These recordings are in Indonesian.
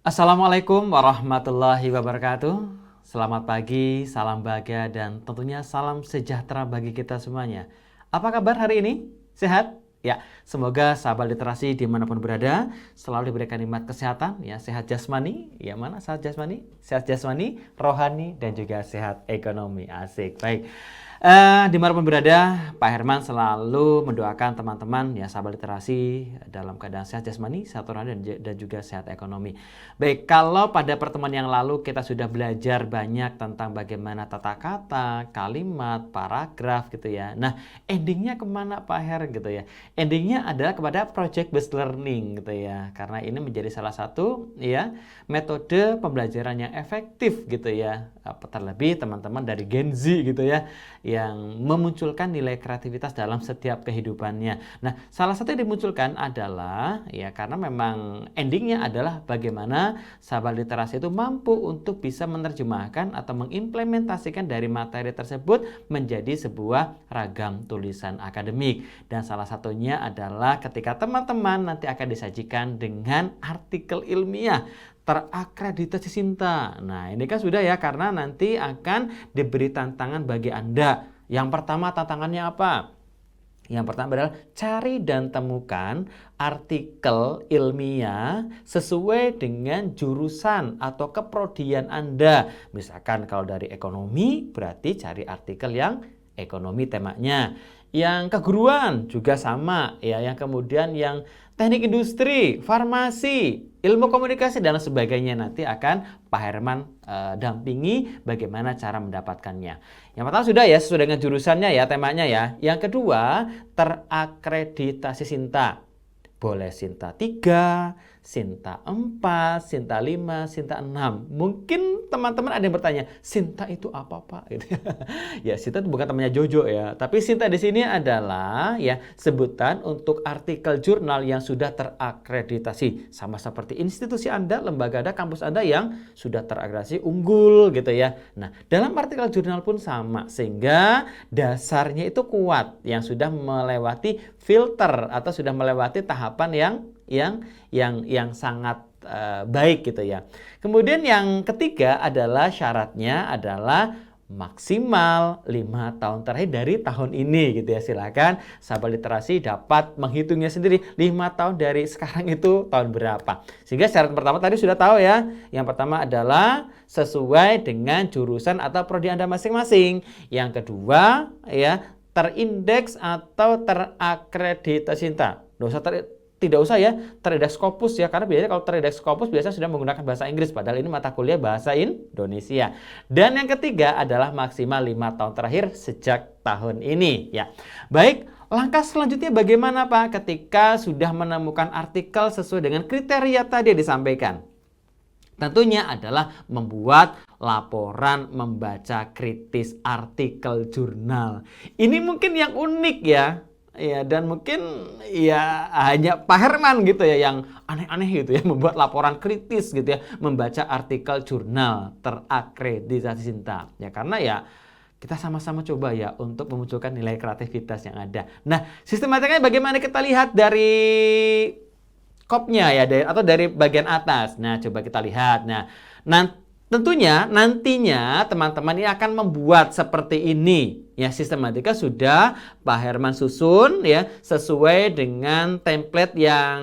Assalamualaikum warahmatullahi wabarakatuh. Selamat pagi, salam bahagia, dan tentunya salam sejahtera bagi kita semuanya. Apa kabar hari ini? Sehat? Ya, semoga sahabat literasi dimanapun berada selalu diberikan nikmat kesehatan, ya, sehat jasmani, ya mana sehat jasmani? Sehat jasmani, rohani, dan juga sehat ekonomi. Asik, baik. Dimanapun berada, Pak Herman selalu mendoakan teman-teman ya sahabat literasi dalam keadaan sehat jasmani, sehat rohani, dan juga sehat ekonomi. Baik, kalau pada pertemuan yang lalu kita sudah belajar banyak tentang bagaimana tata kata, kalimat, paragraf gitu ya. Nah, endingnya kemana Pak Her gitu ya? Endingnya adalah kepada project based learning gitu ya. Karena ini menjadi salah satu ya metode pembelajaran yang efektif gitu ya. Terlebih teman-teman dari Gen Z gitu ya, yang memunculkan nilai kreativitas dalam setiap kehidupannya. Nah, salah satu yang dimunculkan adalah ya karena memang endingnya adalah bagaimana sahabat literasi itu mampu untuk bisa menerjemahkan atau mengimplementasikan dari materi tersebut menjadi sebuah ragam tulisan akademik. Dan salah satunya adalah ketika teman-teman nanti akan disajikan dengan artikel ilmiah terakreditasi Sinta. Nah, ini kan sudah ya, karena nanti akan diberi tantangan bagi Anda. Yang pertama tantangannya apa? Yang pertama adalah cari dan temukan artikel ilmiah sesuai dengan jurusan atau keprodian Anda. Misalkan kalau dari ekonomi, berarti cari artikel yang ekonomi temanya. Yang keguruan juga sama ya, yang kemudian yang teknik industri, farmasi, ilmu komunikasi dan sebagainya nanti akan Pak Herman dampingi bagaimana cara mendapatkannya. Yang pertama sudah ya sesuai dengan jurusannya ya, temanya ya. Yang kedua, terakreditasi Sinta. Boleh Sinta 3, Sinta 4, Sinta 5, Sinta 6. Mungkin teman-teman ada yang bertanya, Sinta itu apa Pak? Gitu. Ya, Sinta itu bukan temannya Jojo ya. Tapi Sinta di sini adalah ya sebutan untuk artikel jurnal yang sudah terakreditasi. Sama seperti institusi Anda, lembaga Anda, kampus Anda yang sudah terakreditasi unggul gitu ya. Nah, dalam artikel jurnal pun sama. Sehingga dasarnya itu kuat yang sudah melewati filter atau sudah melewati tahapan yang sangat baik gitu ya. Kemudian yang ketiga adalah syaratnya adalah maksimal 5 tahun terakhir dari tahun ini gitu ya. Silakan sahabat literasi dapat menghitungnya sendiri 5 tahun dari sekarang itu tahun berapa. Sehingga syarat pertama tadi sudah tahu ya. Yang pertama adalah sesuai dengan jurusan atau prodi Anda masing-masing. Yang kedua ya terindeks atau terakreditasi Sinta. Tidak usah ya terindeks Scopus ya, karena biasanya kalau terindeks Scopus biasanya sudah menggunakan bahasa Inggris, padahal ini mata kuliah bahasa Indonesia. Dan yang ketiga adalah maksimal 5 tahun terakhir sejak tahun ini ya. Baik, langkah selanjutnya bagaimana Pak ketika sudah menemukan artikel sesuai dengan kriteria tadi yang disampaikan? Tentunya adalah membuat laporan membaca kritis artikel jurnal. Ini mungkin yang unik ya. Ya, dan mungkin ya hanya Pak Herman gitu ya yang aneh-aneh gitu ya membuat laporan kritis gitu ya, membaca artikel jurnal terakreditasi Sinta. Ya karena ya kita sama-sama coba ya untuk memunculkan nilai kreativitas yang ada. Nah, sistematikanya bagaimana kita lihat dari kopnya ya atau dari bagian atas. Nah, coba kita lihat. Nah, tentunya nantinya teman-teman ini akan membuat seperti ini. Ya, sistematika sudah Pak Herman susun ya sesuai dengan template yang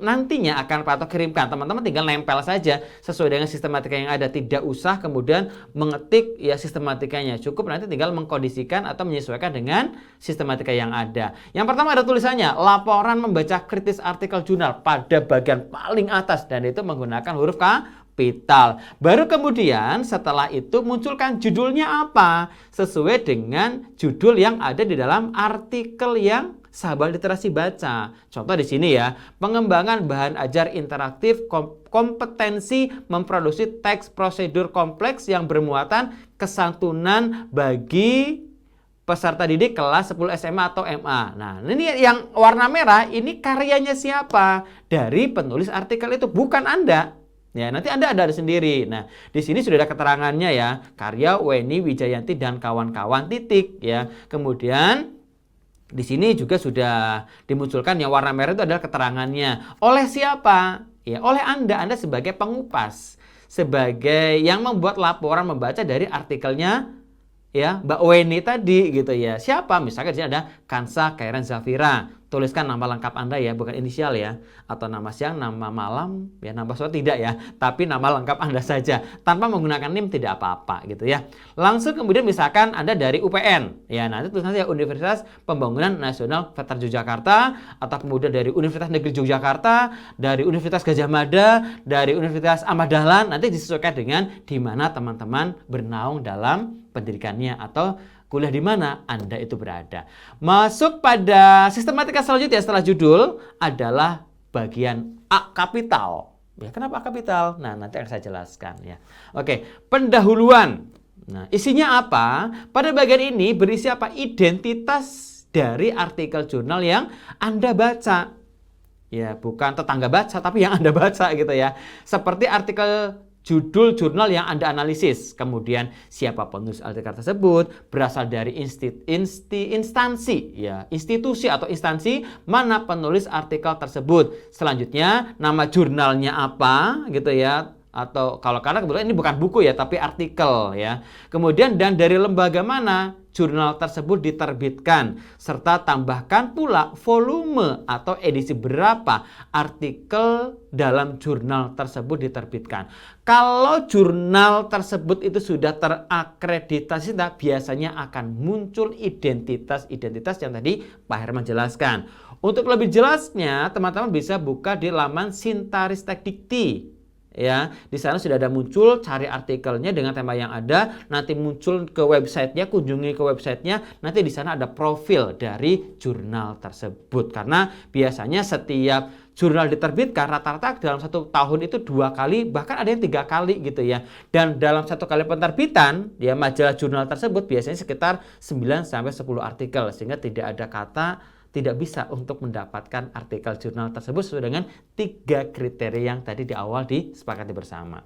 nantinya akan Pak Ato kirimkan. Teman-teman tinggal nempel saja sesuai dengan sistematika yang ada. Tidak usah kemudian mengetik ya sistematikanya. Cukup nanti tinggal mengkondisikan atau menyesuaikan dengan sistematika yang ada. Yang pertama ada tulisannya, laporan membaca kritis artikel jurnal pada bagian paling atas dan itu menggunakan huruf kapital. Baru kemudian setelah itu munculkan judulnya apa sesuai dengan judul yang ada di dalam artikel yang sahabat literasi baca. Contoh di sini ya, pengembangan bahan ajar interaktif kompetensi memproduksi teks prosedur kompleks yang bermuatan kesantunan bagi peserta didik kelas 10 SMA atau MA. Nah, ini yang warna merah ini karyanya siapa? Dari penulis artikel itu, bukan Anda. Ya, nanti Anda ada sendiri. Nah, di sini sudah ada keterangannya ya. Karya Weni Wijayanti dan kawan-kawan titik ya. Kemudian di sini juga sudah dimunculkan yang warna merah itu adalah keterangannya. Oleh siapa? ya oleh Anda sebagai pengupas, sebagai yang membuat laporan membaca dari artikelnya ya Mbak Weni tadi gitu ya. Siapa? Misalkan di sini ada Kansa Kairan Zafira. Tuliskan nama lengkap Anda ya, bukan inisial ya. Atau nama siang, nama malam, ya nama sore tidak ya. Tapi nama lengkap Anda saja. Tanpa menggunakan NIM tidak apa-apa gitu ya. Langsung kemudian misalkan Anda dari UPN. Ya nanti tulisan saja Universitas Pembangunan Nasional Veteran Yogyakarta. Atau kemudian dari Universitas Negeri Yogyakarta. Dari Universitas Gadjah Mada. Dari Universitas Ahmad Dahlan. Nanti disesuaikan dengan di mana teman-teman bernaung dalam pendidikannya atau kuliah di mana Anda itu berada. Masuk pada sistematika selanjutnya setelah judul adalah bagian A kapital. Ya, kenapa A kapital? Nah, nanti akan saya jelaskan ya. Oke, pendahuluan. Nah, isinya apa? Pada bagian ini berisi apa? Identitas dari artikel jurnal yang Anda baca. Ya, bukan tetangga baca, tapi yang Anda baca gitu ya. Seperti artikel judul jurnal yang Anda analisis, kemudian siapa penulis artikel tersebut, berasal dari instansi, ya, institusi atau instansi mana penulis artikel tersebut. Selanjutnya nama jurnalnya apa, gitu ya. Atau kalau karena kebetulan ini bukan buku ya, tapi artikel ya. Kemudian dan dari lembaga mana jurnal tersebut diterbitkan, serta tambahkan pula volume atau edisi berapa artikel dalam jurnal tersebut diterbitkan. Kalau jurnal tersebut itu sudah terakreditasi, biasanya akan muncul identitas-identitas yang tadi Pak Herman jelaskan. Untuk lebih jelasnya, teman-teman bisa buka di laman Sintaristek Dikti. Ya, di sana sudah ada muncul, cari artikelnya dengan tema yang ada, nanti muncul ke websitenya, kunjungi ke websitenya, nanti di sana ada profil dari jurnal tersebut. Karena biasanya setiap jurnal diterbitkan rata-rata dalam 1 tahun itu 2 kali, bahkan ada yang 3 kali gitu ya. Dan dalam 1 kali penerbitan, ya majalah jurnal tersebut biasanya sekitar 9-10 artikel, sehingga tidak ada kata tidak bisa untuk mendapatkan artikel jurnal tersebut sesuai dengan 3 kriteria yang tadi di awal disepakati bersama.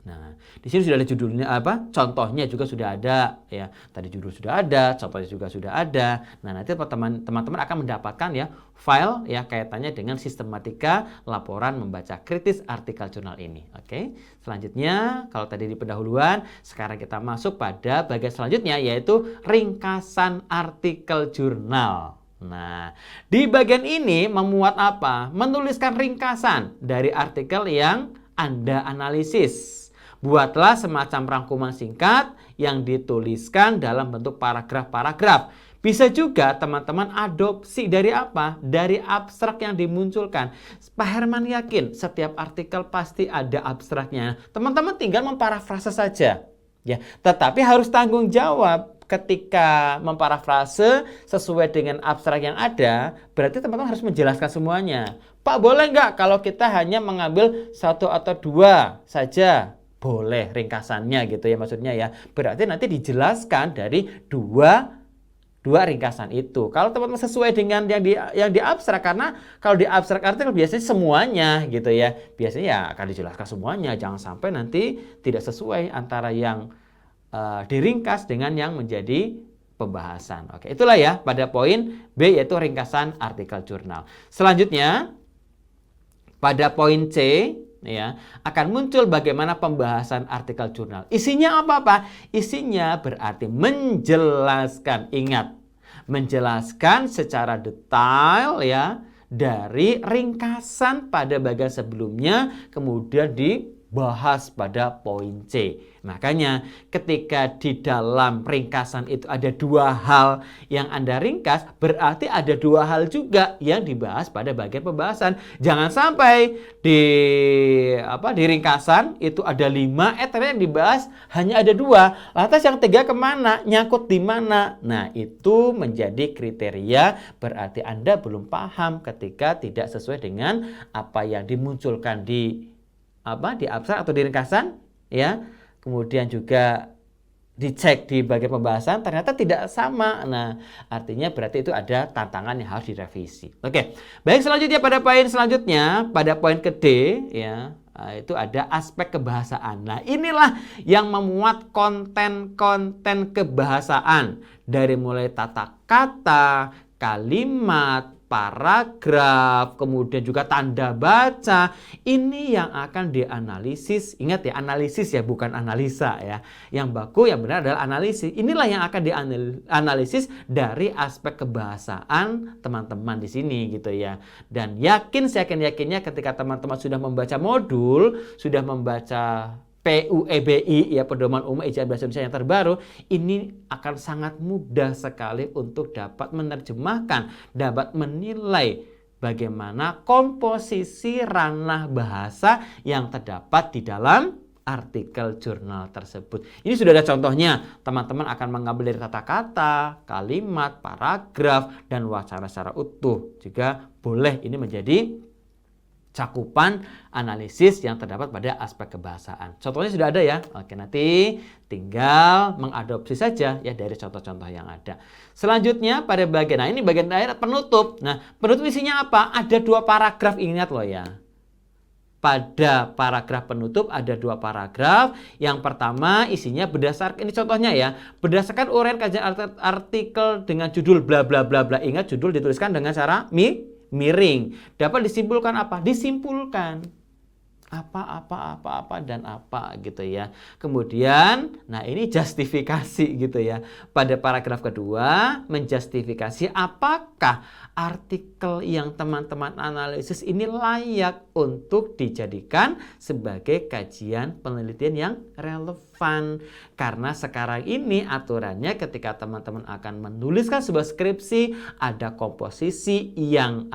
Nah, di sini sudah ada judulnya apa? Contohnya juga sudah ada ya. Tadi judul sudah ada, contohnya juga sudah ada. Nah, nanti teman-teman akan mendapatkan ya file ya kaitannya dengan sistematika laporan membaca kritis artikel jurnal ini. Oke. Selanjutnya, kalau tadi di pendahuluan, sekarang kita masuk pada bagian selanjutnya yaitu ringkasan artikel jurnal. Nah, di bagian ini memuat apa? Menuliskan ringkasan dari artikel yang Anda analisis. Buatlah semacam rangkuman singkat yang dituliskan dalam bentuk paragraf-paragraf. Bisa juga teman-teman adopsi dari apa? Dari abstrak yang dimunculkan. Pak Herman yakin setiap artikel pasti ada abstraknya. Teman-teman tinggal memparafrase saja. Ya, tetapi harus tanggung jawab. Ketika memparafrase sesuai dengan abstrak yang ada, berarti teman-teman harus menjelaskan semuanya. Pak, boleh nggak kalau kita hanya mengambil 1 atau 2 saja? Boleh ringkasannya gitu ya maksudnya ya. Berarti nanti dijelaskan dari dua ringkasan itu. Kalau teman-teman sesuai dengan yang di abstrak, karena kalau di abstrak artikel biasanya semuanya gitu ya. Biasanya ya akan dijelaskan semuanya. Jangan sampai nanti tidak sesuai antara yang diringkas dengan yang menjadi pembahasan. Oke, itulah ya pada poin B yaitu ringkasan artikel jurnal. Selanjutnya pada poin C ya akan muncul bagaimana pembahasan artikel jurnal. Isinya apa? Isinya berarti menjelaskan, ingat, menjelaskan secara detail ya dari ringkasan pada bagian sebelumnya kemudian dibahas pada poin C. Makanya ketika di dalam ringkasan itu ada 2 hal yang Anda ringkas, berarti ada 2 hal juga yang dibahas pada bagian pembahasan. Jangan sampai di ringkasan itu ada 5, ternyata yang dibahas hanya ada 2. Lantas yang 3 kemana? Nyangkut di mana? Nah, itu menjadi kriteria berarti Anda belum paham ketika tidak sesuai dengan apa yang dimunculkan di abstrak atau di ringkasan ya. Kemudian juga dicek di bagian pembahasan ternyata tidak sama. Nah, artinya berarti itu ada tantangan yang harus direvisi. Oke. Baik, selanjutnya pada poin selanjutnya, pada poin ke D ya, itu ada aspek kebahasaan. Nah, inilah yang memuat konten-konten kebahasaan dari mulai tata kata, kalimat, paragraf, kemudian juga tanda baca. Ini yang akan dianalisis. Ingat ya, analisis ya, bukan analisa ya. Yang baku, yang benar adalah analisis. Inilah yang akan dianalisis dari aspek kebahasaan teman-teman di sini gitu ya. Dan seyakin-yakinnya ketika teman-teman sudah membaca modul, sudah membaca PUEBI ya, Pedoman Umum Ejaan Bahasa Indonesia yang terbaru, ini akan sangat mudah sekali untuk dapat menerjemahkan, dapat menilai bagaimana komposisi ranah bahasa yang terdapat di dalam artikel jurnal tersebut. Ini sudah ada contohnya. Teman-teman akan mengambil dari tata kata, kalimat, paragraf, dan wacana secara utuh. Juga boleh ini menjadi cakupan analisis yang terdapat pada aspek kebahasaan. Contohnya sudah ada ya. Oke, nanti tinggal mengadopsi saja ya dari contoh-contoh yang ada. Selanjutnya pada bagian, nah ini bagian terakhir penutup. Nah, penutup isinya apa? Ada 2 paragraf, ingat loh ya. Pada paragraf penutup ada 2 paragraf. Yang pertama isinya berdasarkan, ini contohnya ya, berdasarkan uraian kajian artikel dengan judul bla bla bla bla. Ingat, judul dituliskan dengan cara miring. Dapat disimpulkan apa? Disimpulkan apa dan apa gitu ya. Kemudian, nah ini justifikasi gitu ya. Pada paragraf kedua, menjustifikasi apakah artikel yang teman-teman analisis ini layak untuk dijadikan sebagai kajian penelitian yang relevan. Karena sekarang ini aturannya ketika teman-teman akan menuliskan sebuah skripsi, ada komposisi yang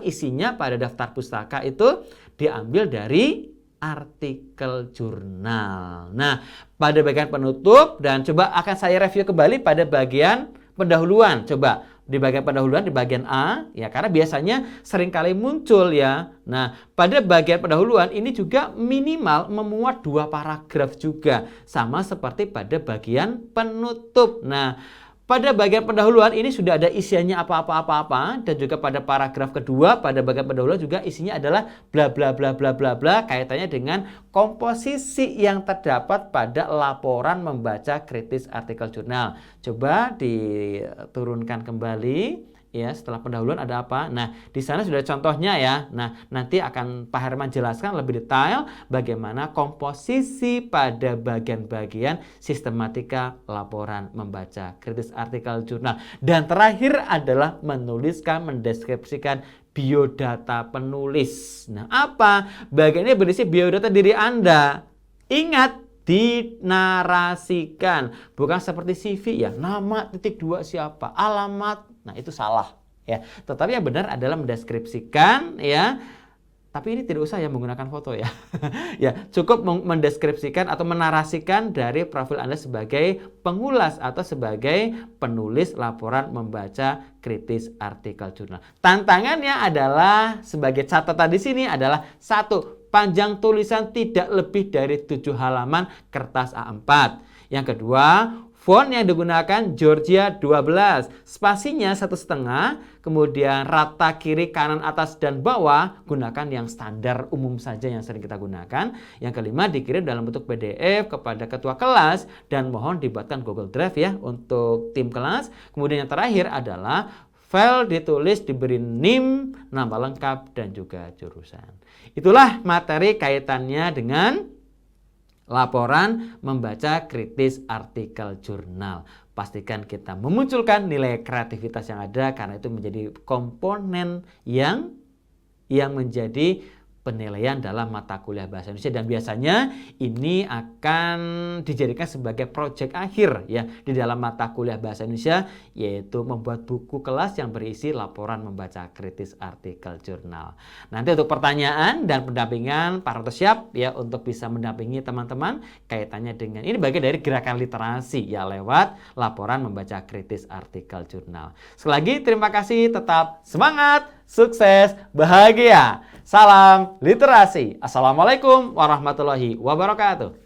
isinya pada daftar pustaka itu diambil dari artikel jurnal. Nah, pada bagian penutup, dan coba akan saya review kembali pada bagian pendahuluan. Coba di bagian pendahuluan, di bagian A, ya, karena biasanya seringkali muncul ya. Nah, pada bagian pendahuluan ini juga minimal memuat 2 paragraf juga, sama seperti pada bagian penutup. Nah, pada bagian pendahuluan ini sudah ada isiannya apa-apa, dan juga pada paragraf kedua, pada bagian pendahuluan juga isinya adalah bla bla bla bla bla bla, kaitannya dengan komposisi yang terdapat pada laporan membaca kritis artikel jurnal. Coba diturunkan kembali. Ya, setelah pendahuluan ada apa? Nah, di sana sudah contohnya ya. Nah, nanti akan Pak Herman jelaskan lebih detail bagaimana komposisi pada bagian-bagian sistematika laporan membaca kritis artikel jurnal. Dan terakhir adalah menuliskan, mendeskripsikan biodata penulis. Nah, apa? Bagian ini berisi biodata diri Anda. Ingat, dinarasikan, bukan seperti CV ya, nama titik 2 siapa, alamat. Nah, itu salah ya. Tetapi yang benar adalah mendeskripsikan ya. Tapi ini tidak usah ya menggunakan foto ya. Ya, cukup mendeskripsikan atau menarasikan dari profil Anda sebagai pengulas atau sebagai penulis laporan membaca kritis artikel jurnal. Tantangannya adalah sebagai catatan di sini adalah 1, panjang tulisan tidak lebih dari 7 halaman kertas A4. Yang kedua, font yang digunakan Georgia 12, spasinya 1,5, kemudian rata kiri, kanan, atas, dan bawah gunakan yang standar umum saja yang sering kita gunakan. Yang kelima, dikirim dalam bentuk PDF kepada ketua kelas dan mohon dibuatkan Google Drive ya untuk tim kelas. Kemudian yang terakhir adalah file ditulis diberi NIM, nama lengkap, dan juga jurusan. Itulah materi kaitannya dengan laporan membaca kritis artikel jurnal. Pastikan kita memunculkan nilai kreativitas yang ada karena itu menjadi komponen yang menjadi penilaian dalam mata kuliah bahasa Indonesia, dan biasanya ini akan dijadikan sebagai proyek akhir ya di dalam mata kuliah bahasa Indonesia, yaitu membuat buku kelas yang berisi laporan membaca kritis artikel jurnal. Nanti untuk pertanyaan dan pendampingan Pak Roto siap ya untuk bisa mendampingi teman-teman kaitannya dengan ini bagian dari gerakan literasi ya lewat laporan membaca kritis artikel jurnal. Sekali lagi terima kasih, tetap semangat, sukses, bahagia. Salam literasi. Assalamualaikum warahmatullahi wabarakatuh.